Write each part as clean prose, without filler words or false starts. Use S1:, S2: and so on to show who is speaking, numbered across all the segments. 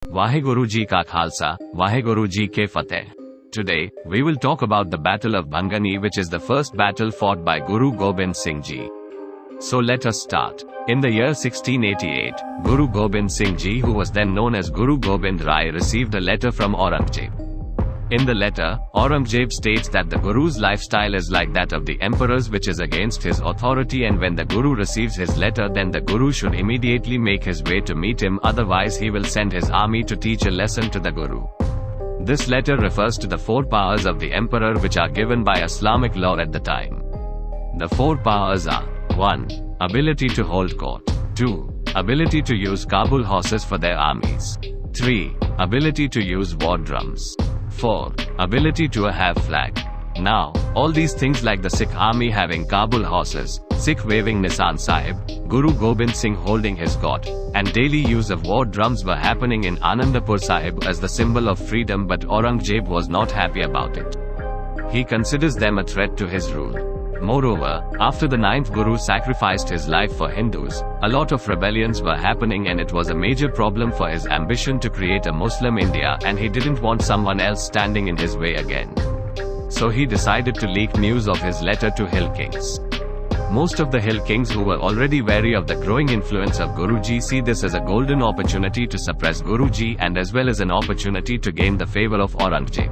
S1: Waheguru Ji Ka Khalsa, Waheguru Ji Ke Fateh. Today, we will talk about the Battle of Bhangani, which is the first battle fought by Guru Gobind Singh Ji. So let us start. In the year 1688, Guru Gobind Singh Ji, who was then known as Guru Gobind Rai, received a letter from Aurangzeb. In the letter, Aurangzeb states that the Guru's lifestyle is like that of the emperors, which is against his authority, and when the Guru receives his letter, then the Guru should immediately make his way to meet him, otherwise he will send his army to teach a lesson to the Guru. This letter refers to the four powers of the emperor which are given by Islamic law at the time. The four powers are: 1. Ability to hold court. 2. Ability to use Kabul horses for their armies. 3. Ability to use war drums. 4. Ability to have flag. Now, all these things, like the Sikh army having Kabul horses, Sikh waving Nisan Sahib, Guru Gobind Singh holding his god, and daily use of war drums were happening in Anandapur Sahib as the symbol of freedom, but Aurangzeb was not happy about it. He considers them a threat to his rule. Moreover, after the 9th Guru sacrificed his life for Hindus, a lot of rebellions were happening, and it was a major problem for his ambition to create a Muslim India, and he didn't want someone else standing in his way again. So he decided to leak news of his letter to hill kings. Most of the hill kings, who were already wary of the growing influence of Guruji, see this as a golden opportunity to suppress Guruji, and as well as an opportunity to gain the favor of Aurangzeb.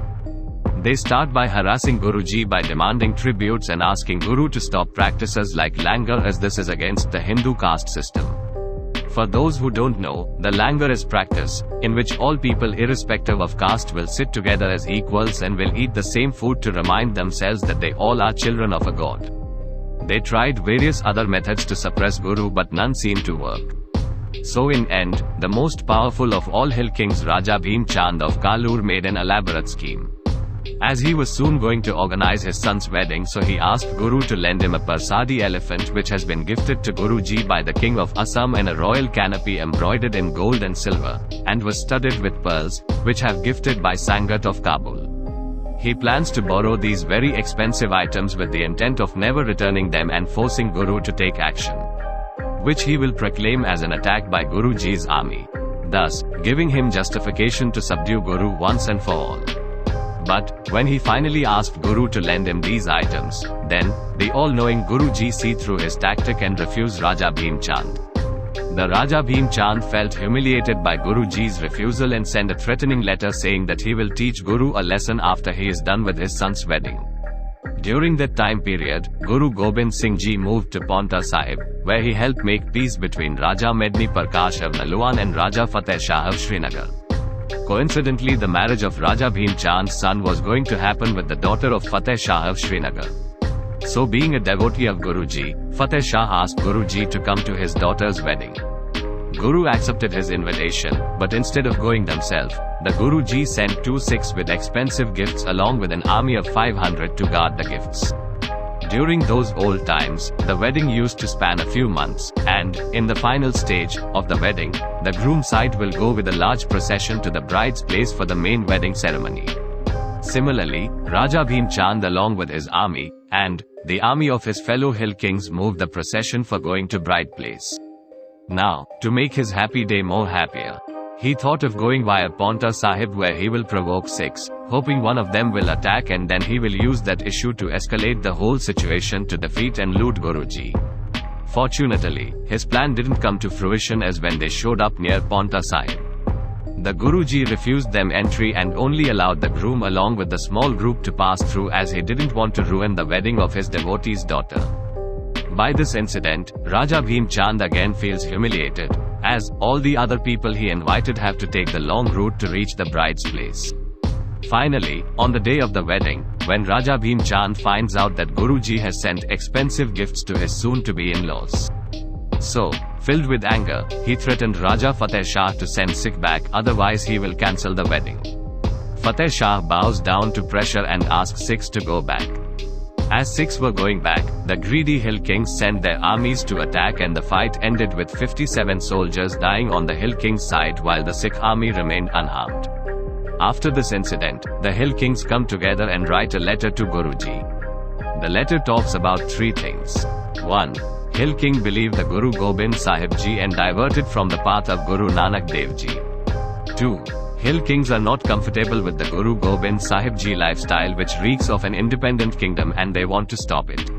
S1: They start by harassing Guruji by demanding tributes and asking Guru to stop practices like langar, as this is against the Hindu caste system. For those who don't know, the langar is practice in which all people irrespective of caste will sit together as equals and will eat the same food to remind themselves that they all are children of a god. They tried various other methods to suppress Guru, but none seemed to work. So in end, the most powerful of all hill kings, Raja Bhim Chand of Kalur, made an elaborate scheme. As he was soon going to organize his son's wedding, so he asked Guru to lend him a Parsadi elephant which has been gifted to Guruji by the king of Assam, and a royal canopy embroidered in gold and silver, and was studded with pearls, which have gifted by Sangat of Kabul. He plans to borrow these very expensive items with the intent of never returning them and forcing Guru to take action, which he will proclaim as an attack by Guruji's army, thus giving him justification to subdue Guru once and for all. But, when he finally asked Guru to lend him these items, then, the all-knowing Guruji see through his tactic and refused Raja Bhim Chand. The Raja Bhim Chand felt humiliated by Guruji's refusal and sent a threatening letter saying that he will teach Guru a lesson after he is done with his son's wedding. During that time period, Guru Gobind Singh Ji moved to Paonta Sahib, where he helped make peace between Raja Medni Prakash of Naluan and Raja Fateh Shah of Srinagar. Coincidentally, the marriage of Raja Bhim Chand's son was going to happen with the daughter of Fateh Shah of Srinagar. So, being a devotee of Guruji, Fateh Shah asked Guruji to come to his daughter's wedding. Guru accepted his invitation, but instead of going themselves, the Guruji sent 2 Sikhs with expensive gifts along with an army of 500 to guard the gifts. During those old times, the wedding used to span a few months, and, in the final stage of the wedding, the groom side will go with a large procession to the bride's place for the main wedding ceremony. Similarly, Raja Bhim Chand along with his army, and the army of his fellow hill kings moved the procession for going to bride place. Now, to make his happy day more happier, he thought of going via Paonta Sahib, where he will provoke Sikhs, hoping one of them will attack, and then he will use that issue to escalate the whole situation to defeat and loot Guruji. Fortunately, his plan didn't come to fruition, as when they showed up near Paonta Sahib, the Guruji refused them entry and only allowed the groom along with the small group to pass through, as he didn't want to ruin the wedding of his devotee's daughter. By this incident, Raja Bhim Chand again feels humiliated, as all the other people he invited have to take the long route to reach the bride's place. Finally, on the day of the wedding, when Raja Bhim Chand finds out that Guruji has sent expensive gifts to his soon-to-be in-laws, so, filled with anger, he threatened Raja Fateh Shah to send Sikh back, otherwise he will cancel the wedding. Fateh Shah bows down to pressure and asks Sikhs to go back. As Sikhs were going back, the greedy hill kings sent their armies to attack, and the fight ended with 57 soldiers dying on the hill kings' side, while the Sikh army remained unharmed. After this incident, the hill kings come together and write a letter to Guruji. The letter talks about 3 things. 1. Hill king believed the Guru Gobind Sahib Ji and diverted from the path of Guru Nanak Dev Ji. 2. Hill kings are not comfortable with the Guru Gobind Sahib Ji lifestyle, which reeks of an independent kingdom, and they want to stop it.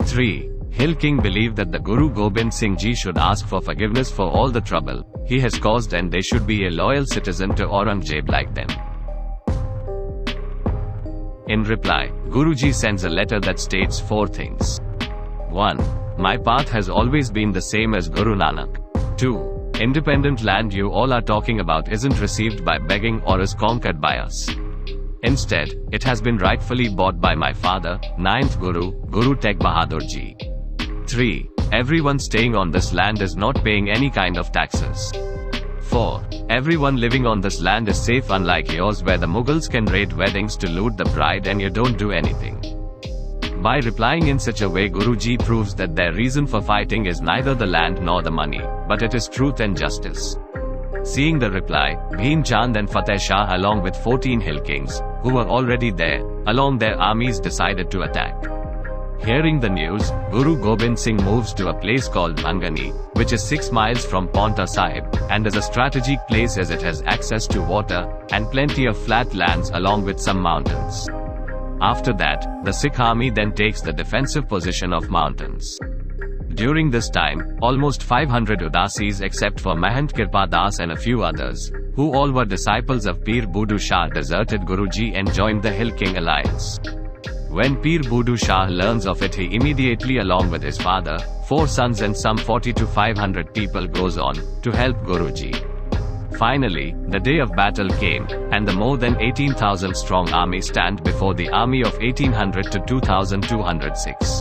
S1: 3. Hill king believe that the Guru Gobind Singh Ji should ask for forgiveness for all the trouble he has caused, and they should be a loyal citizen to Aurangzeb like them. In reply, Guruji sends a letter that states 4 things. 1. My path has always been the same as Guru Nanak. 2. Independent land you all are talking about isn't received by begging or is conquered by us. Instead, it has been rightfully bought by my father, 9th Guru, Guru Tegh Bahadur Ji. 3. Everyone staying on this land is not paying any kind of taxes. 4. Everyone living on this land is safe, unlike yours where the Mughals can raid weddings to loot the bride and you don't do anything. By replying in such a way, Guruji proves that their reason for fighting is neither the land nor the money, but it is truth and justice. Seeing the reply, Bhim Chand and Fateh Shah along with 14 hill kings, who were already there, along their armies decided to attack. Hearing the news, Guru Gobind Singh moves to a place called Bhangani, which is 6 miles from Paonta Sahib, and is a strategic place as it has access to water, and plenty of flat lands along with some mountains. After that, the Sikh army then takes the defensive position of mountains. During this time, almost 500 Udasis except for Mahant Kirpa Das and a few others, who all were disciples of Pir Budu Shah, deserted Guruji and joined the Hill King alliance. When Pir Budu Shah learns of it, he immediately along with his father, 4 sons and some 40 to 500 people goes on to help Guruji. Finally, the day of battle came, and the more than 18,000 strong army stand before the army of 1800 to 2206.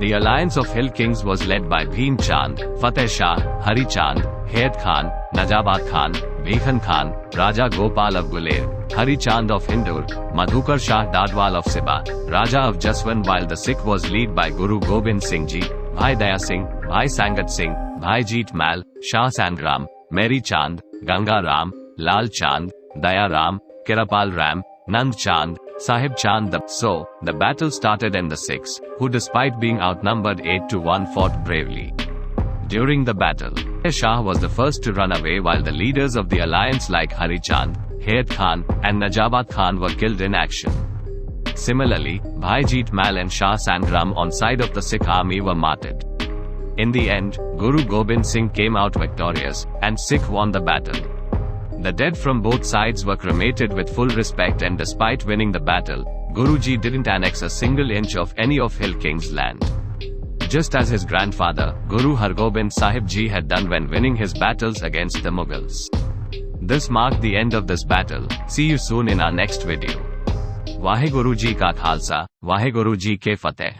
S1: The alliance of Hill Kings was led by Bhim Chand, Fateh Shah, Hari Chand, Hayat Khan, Najabat Khan, Bhikhan Khan, Raja Gopal of Guler, Hari Chand of Hindur, Madhukar Shah Dadwal of Siba, Raja of Jaswan, while the Sikh was led by Guru Gobind Singh Ji, Bhai Daya Singh, Bhai Sangat Singh, Bhai Jeet Mal, Shah Sangram, Mary Chand, Ganga Ram, Lal Chand, Daya Ram, Kirapal Ram, Nand Chand, Sahib Chand. So, the battle started and the Sikhs, who despite being outnumbered 8-1 fought bravely. During the battle, Shah was the first to run away, while the leaders of the alliance like Hari Chand, Hayat Khan, and Najabat Khan were killed in action. Similarly, Bhai Jeet Mal and Shah Sangram on side of the Sikh army were martyred. In the end, Guru Gobind Singh came out victorious, and Sikh won the battle. The dead from both sides were cremated with full respect, and despite winning the battle, Guruji didn't annex a single inch of any of Hill King's land. Just as his grandfather, Guru Hargobind Sahib Ji had done when winning his battles against the Mughals. This marked the end of this battle. See you soon in our next video. Vaheguru Ji Ka Khalsa, Vaheguru Ji Ke Fateh.